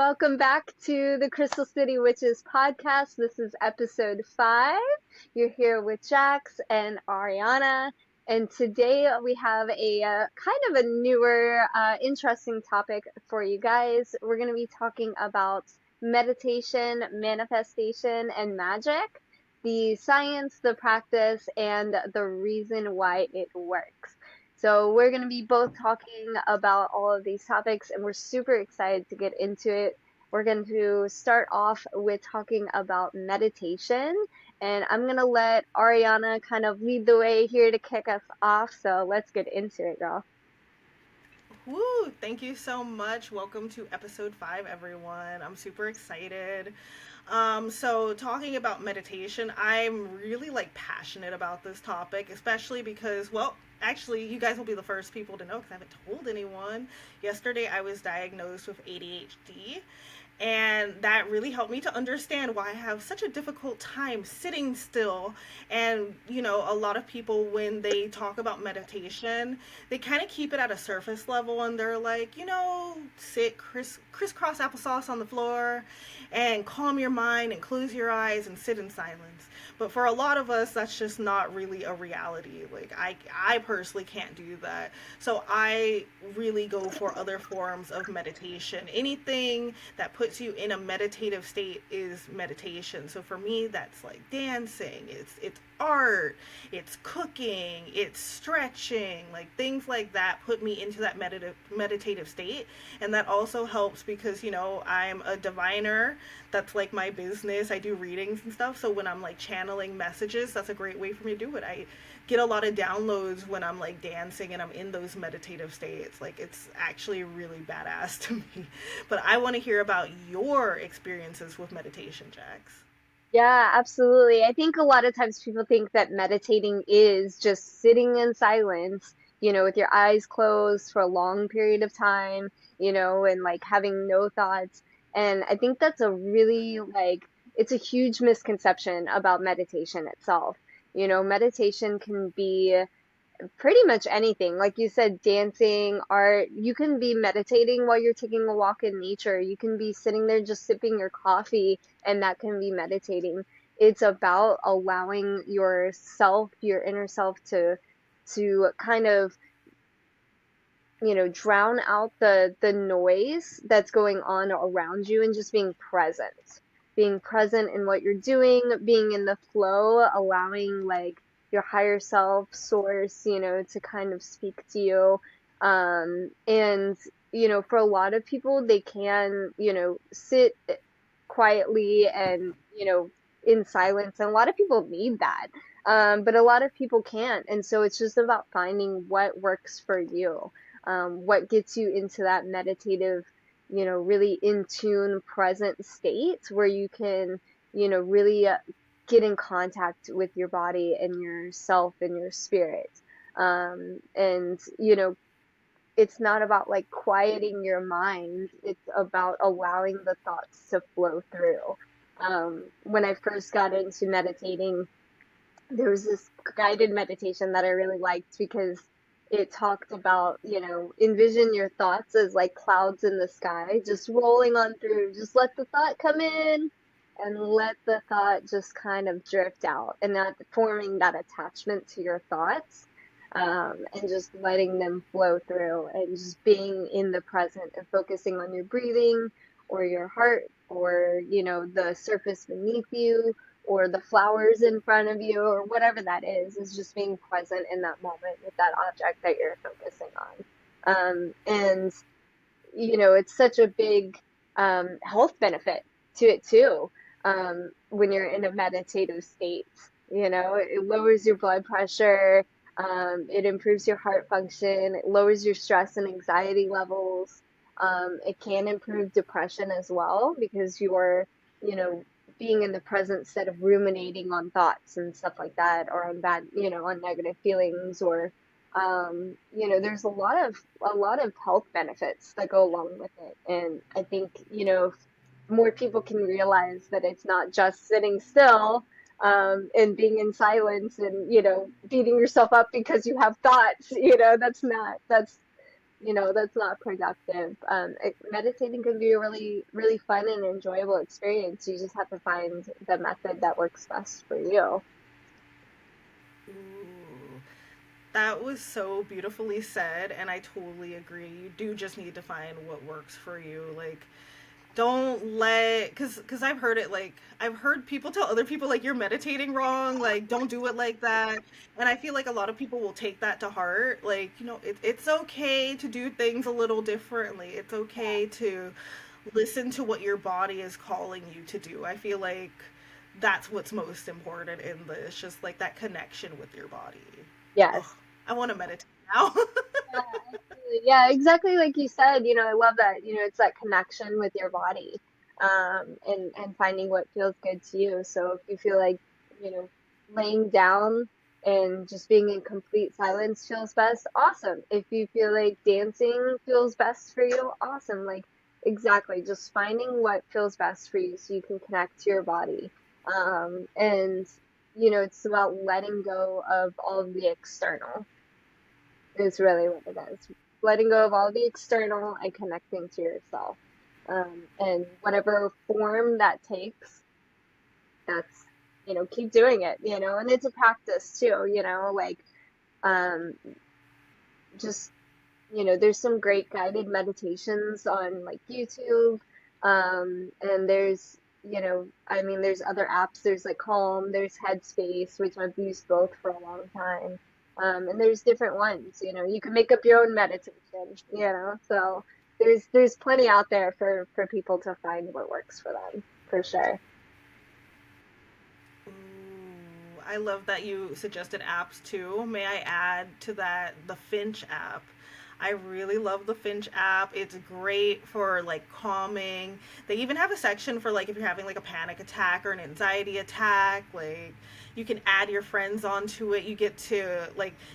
Welcome back to the Crystal City Witches podcast. This is episode 5. You're here with Jax and Ariana, and today we have a kind of a newer, interesting topic for you guys. We're going to be talking about meditation, manifestation, and magic, the science, the practice, and the reason why it works. So we're going to be both talking about all of these topics, and we're super excited to get into it. We're going to start off with talking about meditation, and I'm going to let Ariana kind of lead the way here to kick us off. So let's get into it, y'all. Woo! Thank you so much. Welcome to episode 5, everyone. I'm super excited. So talking about meditation, I'm really passionate about this topic, especially because, well, actually, you guys will be the first people to know because I haven't told anyone. Yesterday, I was diagnosed with ADHD, and that really helped me to understand why I have such a difficult time sitting still. And a lot of people, when they talk about meditation, they kind of keep it at a surface level, and they're like, sit crisscross applesauce on the floor and calm your mind and close your eyes and sit in silence. But for a lot of us, that's just not really a reality. I personally can't do that. So I really go for other forms of meditation. Anything that puts you in a meditative state is meditation. So for me, that's like dancing, it's art, it's cooking, it's stretching, things like that put me into that meditative state. And that also helps because I'm a diviner. That's like my business. I do readings and stuff. So when I'm channeling messages, that's a great way for me to do it. I get a lot of downloads when I'm dancing and I'm in those meditative states. It's actually really badass to me. But I want to hear about your experiences with meditation, Jax. Yeah, absolutely. I think a lot of times people think that meditating is just sitting in silence, with your eyes closed for a long period of time, and having no thoughts. And I think that's a really it's a huge misconception about meditation itself. Meditation can be pretty much anything. Like you said, dancing, art, you can be meditating while you're taking a walk in nature. You can be sitting there just sipping your coffee, and that can be meditating. It's about allowing yourself, your inner self to kind of, drown out the noise that's going on around you and just being present. Being present in what you're doing, being in the flow, allowing your higher self source, to kind of speak to you. And, for a lot of people, they can, sit quietly and, in silence. And a lot of people need that. But a lot of people can't. And so it's just about finding what works for you, what gets you into that meditative, really in tune, present state where you can, really get in contact with your body and yourself and your spirit. And, it's not about quieting your mind. It's about allowing the thoughts to flow through. When I first got into meditating, there was this guided meditation that I really liked because it talked about, envision your thoughts as clouds in the sky, just rolling on through. Just let the thought come in and let the thought just kind of drift out and not forming that attachment to your thoughts, and just letting them flow through and just being in the present and focusing on your breathing or your heart or, the surface beneath you or the flowers in front of you or whatever that is just being present in that moment with that object that you're focusing on. And, it's such a big health benefit to it too. When you're in a meditative state, it lowers your blood pressure, it improves your heart function, it lowers your stress and anxiety levels. It can improve depression as well because you're, being in the present instead of ruminating on thoughts and stuff like that, or on bad, on negative feelings, or, there's a lot of health benefits that go along with it. And I think, if more people can realize that it's not just sitting still, and being in silence and, beating yourself up because you have thoughts, that's not, that's not productive. Meditating can be a really, really fun and enjoyable experience. You just have to find the method that works best for you. Ooh. That was so beautifully said, and I totally agree. You do just need to find what works for you. Like, don't let, cause I've heard it, like I've heard people tell other people like you're meditating wrong, like don't do it like that. And I feel like a lot of people will take that to heart. Like, it's okay to do things a little differently. It's okay to listen to what your body is calling you to do. I feel like that's what's most important in this, just like that connection with your body. Oh, Yes. I want to meditate now. Yeah, absolutely. Yeah, exactly like you said, I love that, it's that connection with your body, and finding what feels good to you. So if you feel like, laying down and just being in complete silence feels best, awesome. If you feel like dancing feels best for you, awesome. Like, exactly, just finding what feels best for you so you can connect to your body. And, it's about letting go of all of the external is really what it is. Letting go of all the external and connecting to yourself. And whatever form that takes, that's, keep doing it, and it's a practice too, like, um, just, there's some great guided meditations on like YouTube. And I mean, there's other apps. There's like Calm, there's Headspace, which I've used both for a long time. And there's different ones, you can make up your own meditation, so there's plenty out there for people to find what works for them, for sure. Ooh, I love that you suggested apps too. May I add to that the Finch app? I really love the Finch app. It's great for like calming. They even have a section for like if you're having like a panic attack or an anxiety attack, like you can add your friends onto it. You get to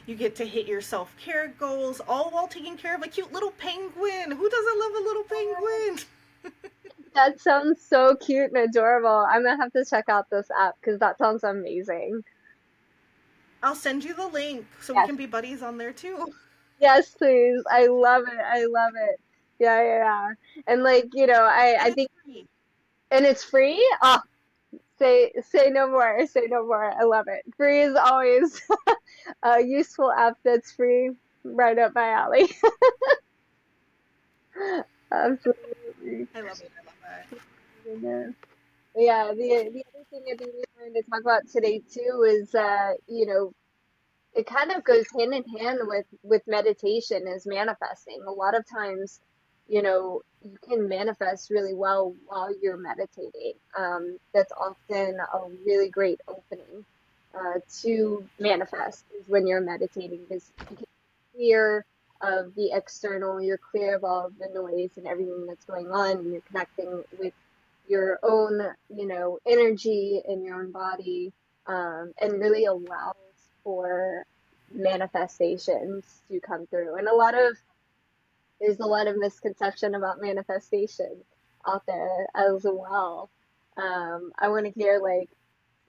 hit your self-care goals all while taking care of a cute little penguin. Who doesn't love a little penguin? That sounds so cute and adorable. I'm gonna have to check out this app because that sounds amazing. I'll send you the link so we Yes. can be buddies on there too. Yes, please. I love it. I love it. Yeah, yeah, yeah. And like, I And it's think, free. and it's free? Oh, say no more. Say no more. I love it. Free is always a useful app that's free. Right up my alley. Absolutely. I love it. I love that. Goodness. Yeah, the other thing I think we wanted to talk about today too is it kind of goes hand in hand with meditation is manifesting. A lot of times, you can manifest really well while you're meditating. That's often a really great opening to manifest is when you're meditating because you can clear of the external, you're clear of all of the noise and everything that's going on, and you're connecting with your own, energy in your own body, and really allows for manifestations to come through. And there's a lot of misconception about manifestation out there as well. I want to hear like,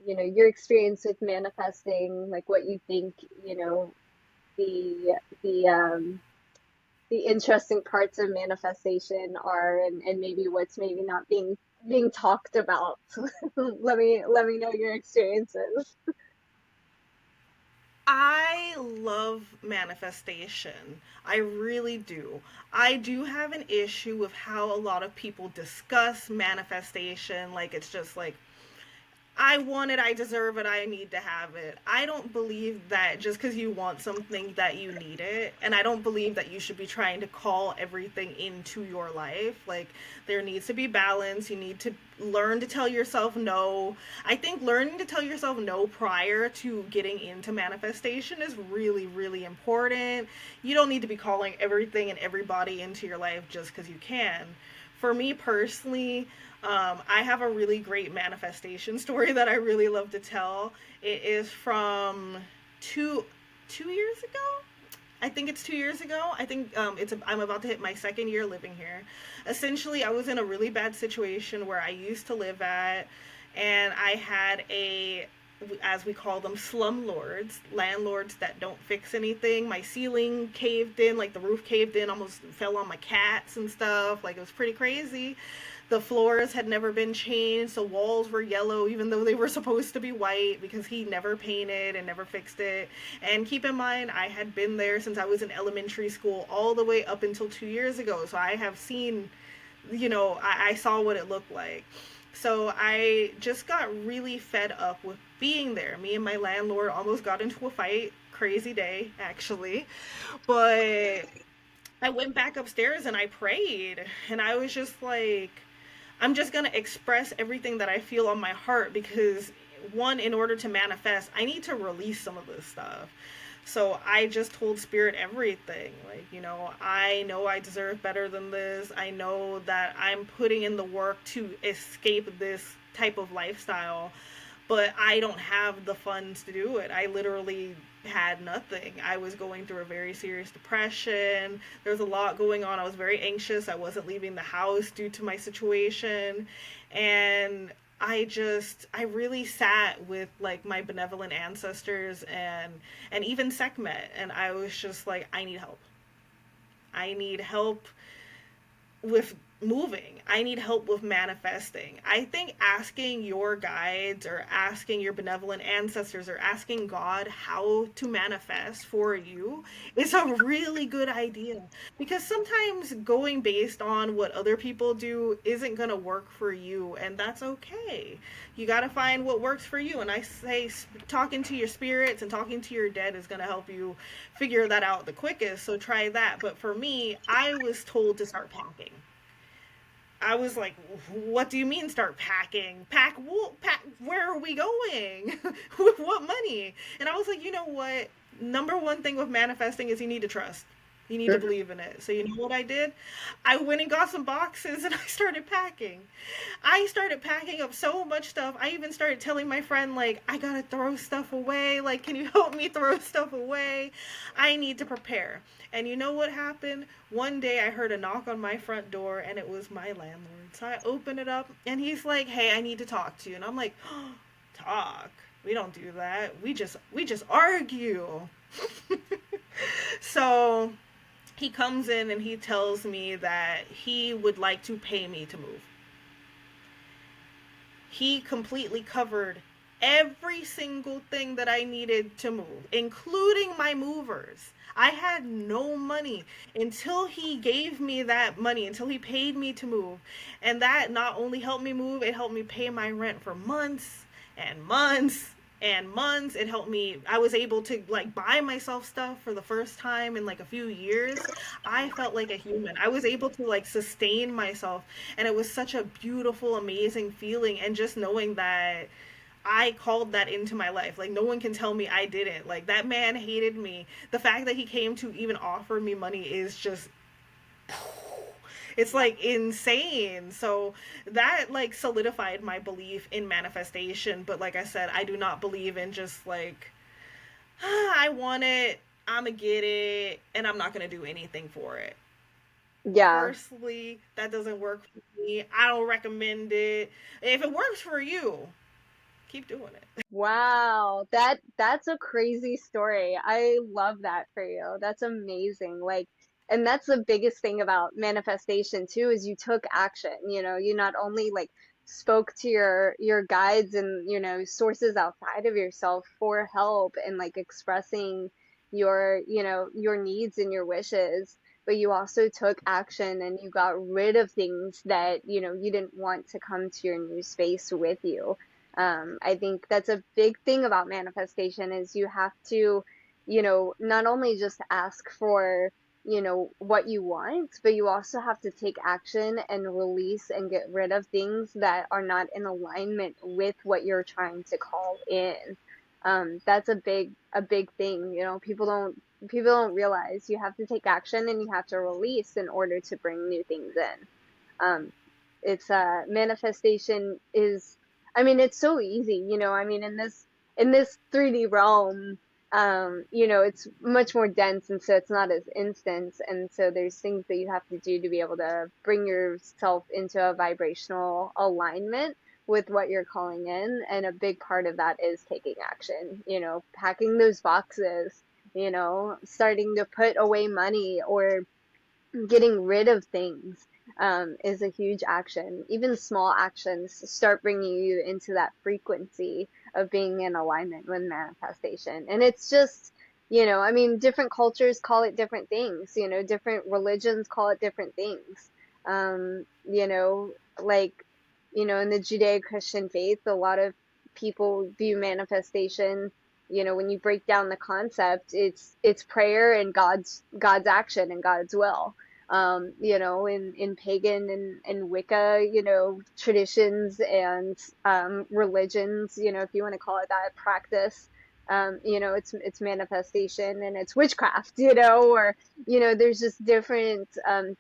your experience with manifesting, like what you think, the the um the interesting parts of manifestation are, and maybe what's maybe not being talked about. Let me know your experiences. I love manifestation. I really do. I do have an issue with how a lot of people discuss manifestation. Like, it's just like, I want it, I deserve it, I need to have it. I don't believe that just because you want something that you need it. And I don't believe that you should be trying to call everything into your life. Like, there needs to be balance. You need to learn to tell yourself no. I think learning to tell yourself no prior to getting into manifestation is really, really important. You don't need to be calling everything and everybody into your life just because you can. For me personally, I have a really great manifestation story that I really love to tell. It is from two 2 years ago. I think it's 2 years ago. I think I'm about to hit my second year living here. Essentially, I was in a really bad situation where I used to live at, and I had a as we call them, slumlords, landlords that don't fix anything. My ceiling caved in, like the roof caved in, almost fell on my cats and stuff. Like, it was pretty crazy. The floors had never been changed, so walls were yellow even though they were supposed to be white because he never painted and never fixed it. And keep in mind, I had been there since I was in elementary school all the way up until 2 years ago. So I have seen, I saw what it looked like. So I just got really fed up with being there. Me and my landlord almost got into a fight. Crazy day, actually. But I went back upstairs and I prayed. And I was just like, I'm just going to express everything that I feel on my heart because, one, in order to manifest, I need to release some of this stuff. So I just told Spirit everything. Like, I know I deserve better than this. I know that I'm putting in the work to escape this type of lifestyle, but I don't have the funds to do it. I literally had nothing. I was going through a very serious depression. There was a lot going on. I was very anxious. I wasn't leaving the house due to my situation. And I really sat with like my benevolent ancestors and even Sekhmet, and I was just like, I need help. I need help with moving. I need help with manifesting. I think asking your guides or asking your benevolent ancestors or asking God how to manifest for you is a really good idea because sometimes going based on what other people do isn't going to work for you, and that's okay. You got to find what works for you, and I say talking to your spirits and talking to your dead is going to help you figure that out the quickest, so try that. But for me, I was told to start packing. I was like, "What do you mean start packing? Pack what? Pack? Where are we going? With what money?" And I was like, "You know what? Number one thing with manifesting is you need to trust. You need to believe in it." So you know what I did? I went and got some boxes and I started packing. I started packing up so much stuff. I even started telling my friend, like, I gotta throw stuff away. Like, can you help me throw stuff away? I need to prepare. And you know what happened? One day I heard a knock on my front door and it was my landlord. So I open it up and he's like, "Hey, I need to talk to you." And I'm like, oh, talk? We don't do that. We just argue. So he comes in and he tells me that he would like to pay me to move. He completely covered every single thing that I needed to move, including my movers. I had no money until he gave me that money, until he paid me to move. And that not only helped me move, it helped me pay my rent for months and months and months. It helped me. I was able to like buy myself stuff for the first time in like a few years. I felt like a human. I was able to like sustain myself, and it was such a beautiful, amazing feeling. And just knowing that I called that into my life. Like, no one can tell me I didn't. Like, that man hated me. The fact that he came to even offer me money is just, it's like insane. So that like solidified my belief in manifestation. But like I said, I do not believe in just like, I want it, I'm gonna get it, and I'm not gonna do anything for it. Yeah. Personally, that doesn't work for me. I don't recommend it. If it works for you, keep doing it. Wow, that's a crazy story. I love that for you. That's amazing. Like, and that's the biggest thing about manifestation too, is you took action. You not only like spoke to your guides and, sources outside of yourself for help and like expressing your needs and your wishes, but you also took action and you got rid of things that, you didn't want to come to your new space with you. I think that's a big thing about manifestation is you have to, not only just ask for, what you want, but you also have to take action and release and get rid of things that are not in alignment with what you're trying to call in. That's a big thing. People don't realize you have to take action and you have to release in order to bring new things in. It's manifestation is, I mean, it's so easy, I mean, in this 3D realm, it's much more dense, and so it's not as instant, and so there's things that you have to do to be able to bring yourself into a vibrational alignment. with what you're calling in. And a big part of that is taking action, packing those boxes, starting to put away money or getting rid of things is a huge action. Even small actions start bringing you into that frequency of being in alignment with manifestation. And it's just, I mean, different cultures call it different things, different religions call it different things. Like, in the Judeo-Christian faith, a lot of people view manifestation, when you break down the concept, it's prayer and God's action and God's will. In pagan and Wicca, traditions and religions, if you want to call it that, practice, it's manifestation and it's witchcraft, or, there's just different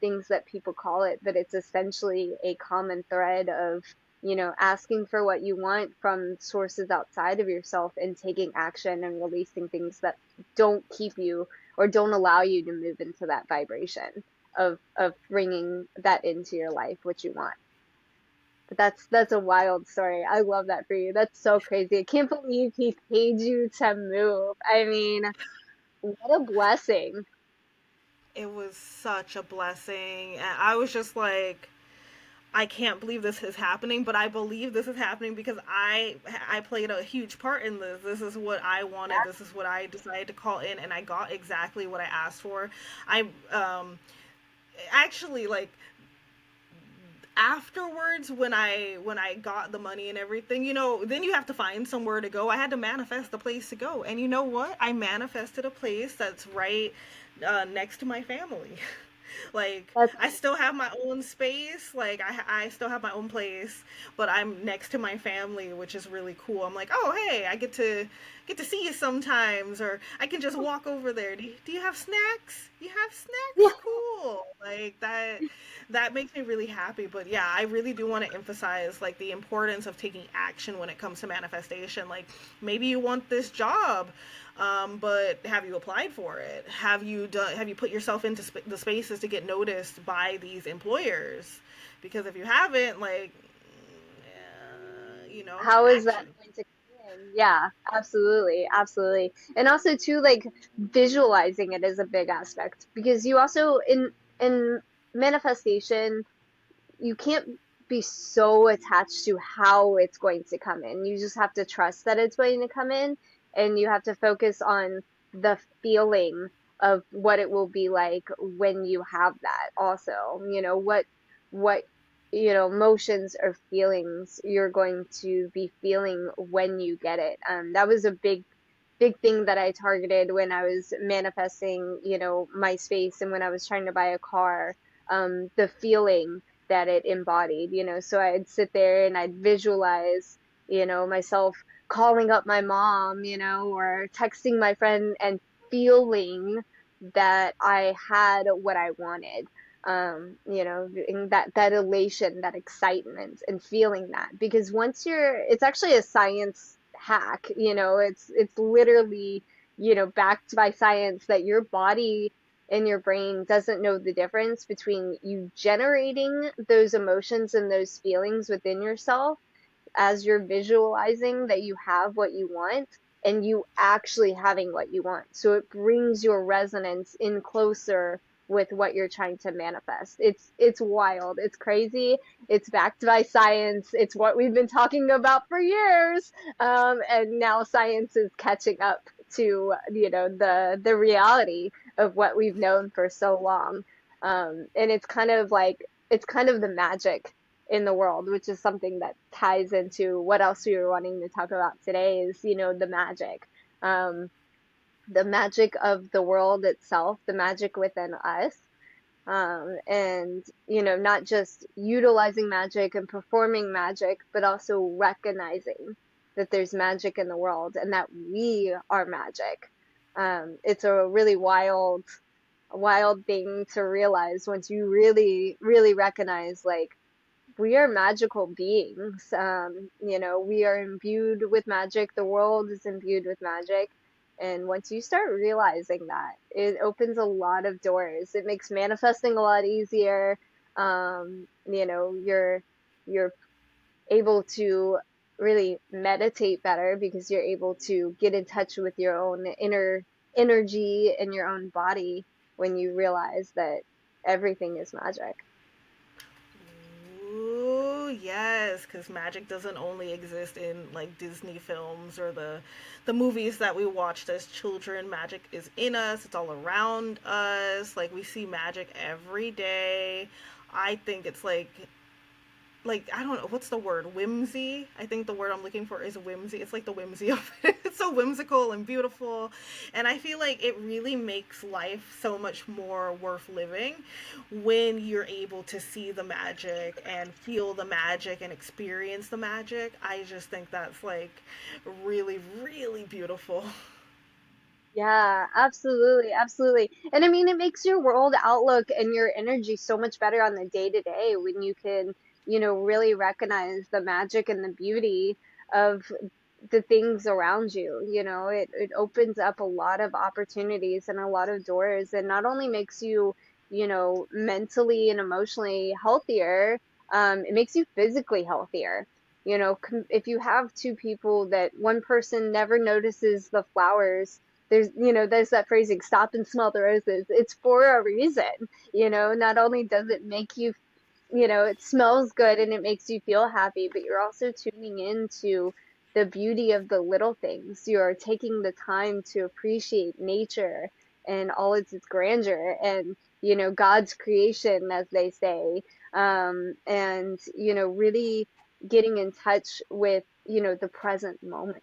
things that people call it, but it's essentially a common thread of, asking for what you want from sources outside of yourself and taking action and releasing things that don't keep you or don't allow you to move into that vibration of bringing that into your life, what you want. But that's a wild story. I love that for you. That's so crazy. I can't believe he paid you to move. I mean, what a blessing. It was such a blessing. And I was just like, I can't believe this is happening, but I believe this is happening because I played a huge part in this. This is what I wanted. This is what I decided to call in, and I got exactly what I asked for. I actually like afterwards when I got the money and everything, then you have to find somewhere to go. I had to manifest the place to go, and you know what? I manifested a place that's right next to my family. Like That's I still have my own space, like I still have my own place, but I'm next to my family, which is really cool. I'm like, oh hey, I get to see you sometimes, or I can just walk over there. Do you have snacks? You have yeah. snacks? Cool. Like that makes me really happy. But yeah, I really do want to emphasize like the importance of taking action when it comes to manifestation. Like maybe you want this job, but have you applied for it? Have you put yourself into the spaces to get noticed by these employers? Because if you haven't, like, How is that action. going to come in? Yeah, absolutely, absolutely. And also too, like visualizing it is a big aspect because you also in manifestation you can't be so attached to how it's going to come in. You just have to trust that it's going to come in, and you have to focus on the feeling of what it will be like when you have that also. What emotions or feelings you're going to be feeling when you get it. That was a big thing that I targeted when I was manifesting, my space and when I was trying to buy a car, the feeling that it embodied, so I'd sit there and I'd visualize, myself calling up my mom, or texting my friend and feeling that I had what I wanted. And that elation, that excitement, and feeling that because it's actually a science hack, it's literally, backed by science that your body and your brain doesn't know the difference between you generating those emotions and those feelings within yourself as you're visualizing that you have what you want and you actually having what you want. So it brings your resonance in closer with what you're trying to manifest. It's wild. It's crazy. It's backed by science. It's what we've been talking about for years. And now science is catching up to, the reality of what we've known for so long. And it's kind of the magic in the world, which is something that ties into what else we were wanting to talk about today is, um, the magic of the world itself, the magic within us. And, not just utilizing magic and performing magic, but also recognizing that there's magic in the world and that we are magic. It's a really wild thing to realize once you really, really recognize like we are magical beings. We are imbued with magic. The world is imbued with magic. And once you start realizing that, it opens a lot of doors. It makes manifesting a lot easier. Your able to really meditate better because you're able to get in touch with your own inner energy and your own body when you realize that everything is magic. Ooh, yes, because magic doesn't only exist in like Disney films or the movies that we watched as children. Magic is in us. It's all around us. Like we see magic every day. I think it's like I don't know what's the word, whimsy. I think the word I'm looking for is whimsy. It's like the whimsy of it. It's so whimsical and beautiful, and I feel like it really makes life so much more worth living when you're able to see the magic and feel the magic and experience the magic. I just think that's like really really beautiful. Yeah, absolutely, absolutely. And I mean, it makes your world outlook and your energy so much better on the day to day when you can, really recognize the magic and the beauty of the things around you. It opens up a lot of opportunities and a lot of doors, and not only makes you, mentally and emotionally healthier, it makes you physically healthier. If you have two people that one person never notices the flowers, there's that phrasing, stop and smell the roses. It's for a reason. Not only does it make you, it smells good and it makes you feel happy, but you're also tuning into the beauty of the little things. You're taking the time to appreciate nature and all its grandeur and, God's creation, as they say. And, really getting in touch with, the present moment.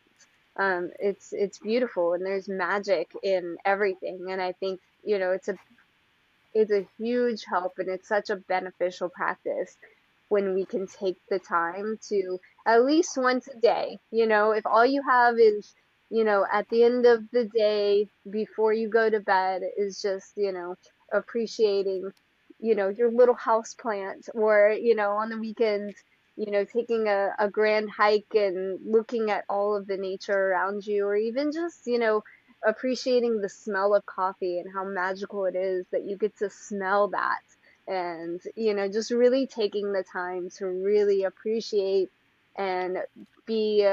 It's beautiful and there's magic in everything. And I think, it's a huge help and it's such a beneficial practice when we can take the time to at least once a day, if all you have is, at the end of the day before you go to bed is just, appreciating, your little house plant, or, on the weekends, taking a grand hike and looking at all of the nature around you, or even just, appreciating the smell of coffee and how magical it is that you get to smell that. And, just really taking the time to really appreciate and be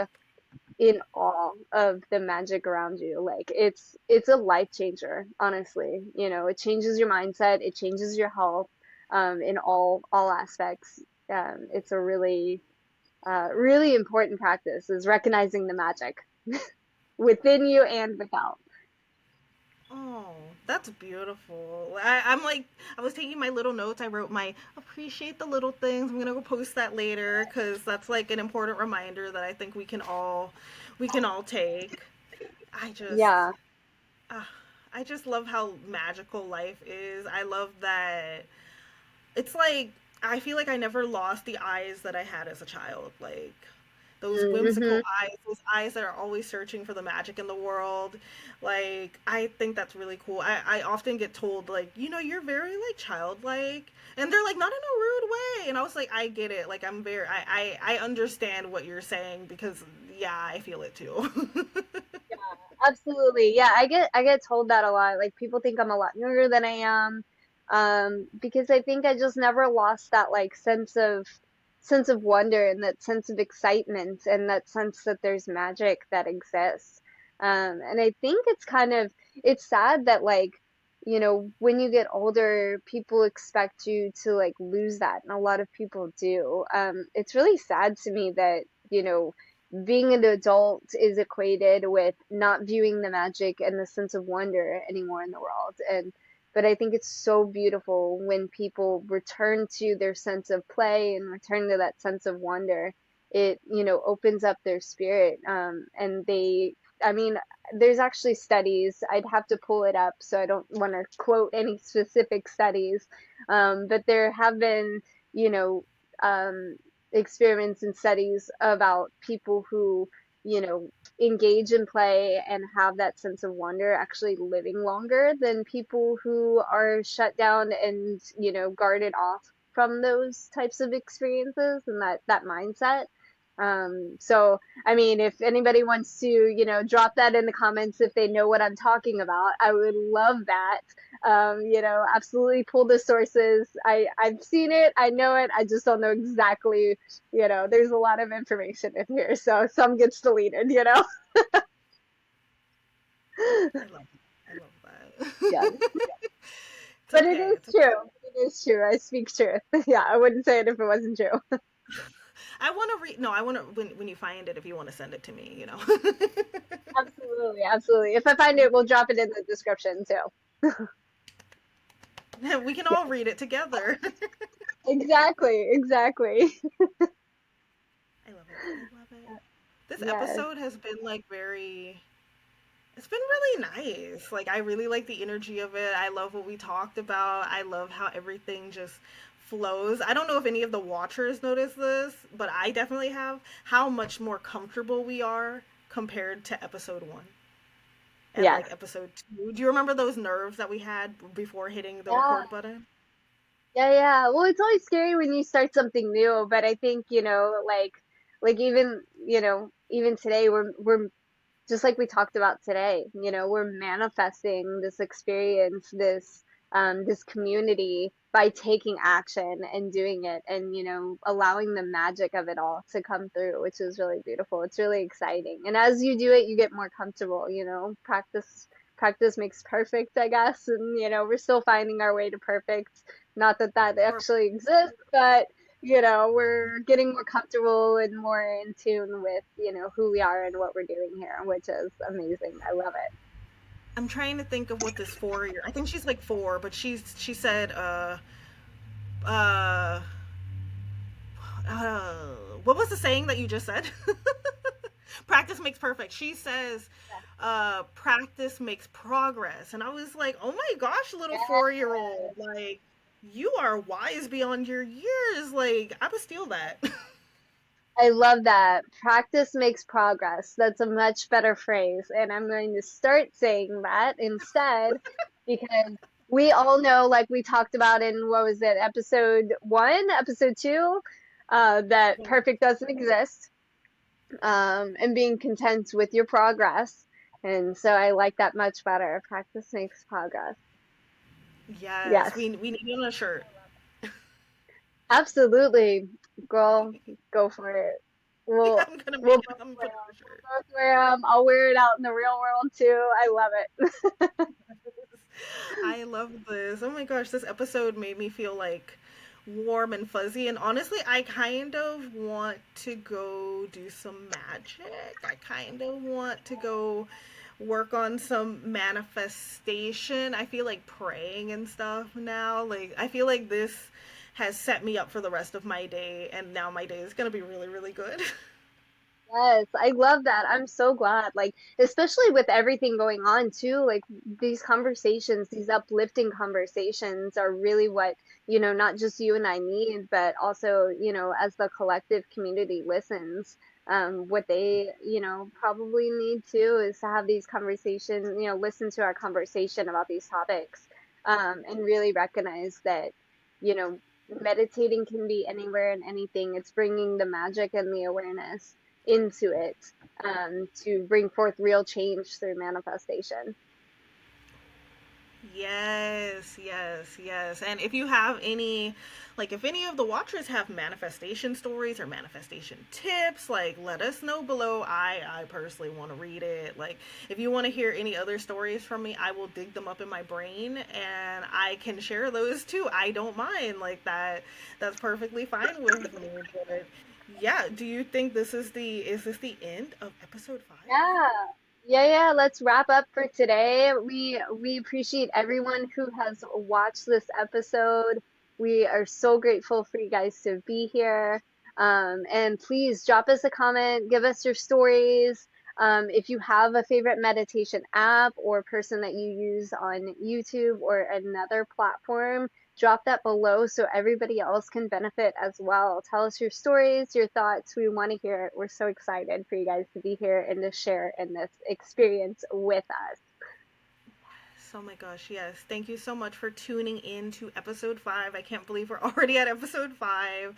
in awe of the magic around you. Like it's a life changer, honestly. It changes your mindset, it changes your health, in all aspects. It's a really really important practice is recognizing the magic within you and without. Oh, that's beautiful. I'm like, I was taking my little notes. I wrote my appreciate the little things. I'm gonna go post that later because that's like an important reminder that I think we can all take. I just, Yeah. uh, I just love how magical life is. I love that it's like I feel like I never lost the eyes that I had as a child. Like those whimsical Mm-hmm. eyes, those eyes that are always searching for the magic in the world. Like I think that's really cool. I often get told like, you're very like childlike. And they're like, not in a rude way. And I was like, I get it. Like I understand what you're saying because yeah, I feel it too. Absolutely. Yeah, I get told that a lot. Like people think I'm a lot younger than I am. Because I think I just never lost that like sense of wonder and that sense of excitement and that sense that there's magic that exists. And I think it's sad that like, when you get older, people expect you to like lose that, and a lot of people do. It's really sad to me that, being an adult is equated with not viewing the magic and the sense of wonder anymore in the world. But I think it's so beautiful when people return to their sense of play and return to that sense of wonder. It, opens up their spirit. And I mean, there's actually studies, I'd have to pull it up, so I don't want to quote any specific studies. But there have been, you know, um, experiments and studies about people who, you know, engage in play and have that sense of wonder actually living longer than people who are shut down and, guarded off from those types of experiences and that mindset. So, I mean, if anybody wants to, drop that in the comments if they know what I'm talking about, I would love that. Absolutely pull the sources. I've seen it, I know it, I just don't know exactly, there's a lot of information in here, so some gets deleted. I love I love Yeah, that. It's but it okay. is It's okay. true. It is true. I speak truth. Yeah, I wouldn't say it if it wasn't true. I want to read. No, I want to when you find it. If you want to send it to me, Absolutely, absolutely. If I find it, we'll drop it in the description too. we can Yeah, all read it together. exactly, exactly. I love it. I love it. This Yes. episode has been like very. It's been really nice. Like I really like the energy of it. I love what we talked about. I love how everything just flows. I don't know if any of the watchers notice this, but I definitely have how much more comfortable we are compared to episode 1 and Yes. like episode 2. Do you remember those nerves that we had before hitting the Yeah. record button? Yeah, yeah. Well, it's always scary when you start something new, but I think, like even, even today we're just like we talked about today, we're manifesting this experience, this community by taking action and doing it and, allowing the magic of it all to come through, which is really beautiful. It's really exciting. And as you do it, you get more comfortable, practice makes perfect, I guess. And, we're still finding our way to perfect. Not that that Or actually exists, but we're getting more comfortable and more in tune with, who we are and what we're doing here, which is amazing. I love it. I'm trying to think of what this 4 year. I think she's like 4, but she said uh uh what was the saying that you just said? Practice makes perfect. She says practice makes progress. And I was like, "Oh my gosh, little Yeah. 4-year-old. Like you are wise beyond your years. Like I would steal that." I love that. Practice makes progress. That's a much better phrase. And I'm going to start saying that instead because we all know, like we talked about in what was it, episode one, episode two, that perfect doesn't exist, and being content with your progress. And so I like that much better. Practice makes progress. Yes, Yes, we need it on a shirt. absolutely. Girl, go for it. We'll I'm gonna we'll make it. both I'm gonna wear put it on a 'em. shirt. We'll both wear 'em. I'll wear it out in the real world too. I love it. I love this. Oh my gosh, this episode made me feel like warm and fuzzy. And honestly, I kind of want to go do some magic. I kind of want to go work on some manifestation. I feel like praying and stuff now. Like, I feel like this has set me up for the rest of my day. And now my day is going to be really, really good. Yes, I love that. I'm so glad. Like, especially with everything going on too, like these conversations, these uplifting conversations are really what, not just you and I need, but also, as the collective community listens, what they, probably need too is to have these conversations, listen to our conversation about these topics, and really recognize that, you know, meditating can be anywhere and anything. It's bringing the magic and the awareness into it, to bring forth real change through manifestation. Yes, yes, yes. And if you have any, like, if any of the watchers have manifestation stories or manifestation tips, like, let us know below. I personally want to read it. Like, if you want to hear any other stories from me, I will dig them up in my brain and I can share those too. I don't mind. Like, that's perfectly fine with me. But yeah, do you think is this the end of episode 5? Yeah. Yeah, yeah, let's wrap up for today. We appreciate everyone who has watched this episode. We are so grateful for you guys to be here. And please drop us a comment, give us your stories. If you have a favorite meditation app or person that you use on YouTube or another platform, drop that below so everybody else can benefit as well. Tell us your stories, your thoughts. We want to hear it. We're so excited for you guys to be here and to share in this experience with us. Oh my gosh, yes. Thank you so much for tuning in to episode 5. I can't believe we're already at episode 5.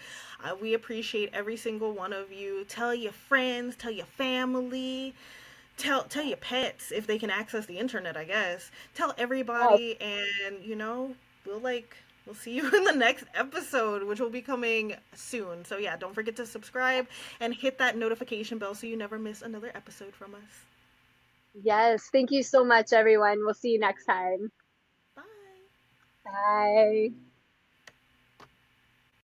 We appreciate every single one of you. Tell your friends, tell your family, tell your pets if they can access the internet, I guess. Tell Yes, everybody, and we'll we'll see you in the next episode, which will be coming soon. So yeah, don't forget to subscribe and hit that notification bell so you never miss another episode from us. yes. Thank you so much, everyone. We'll see you next time. Bye. Bye.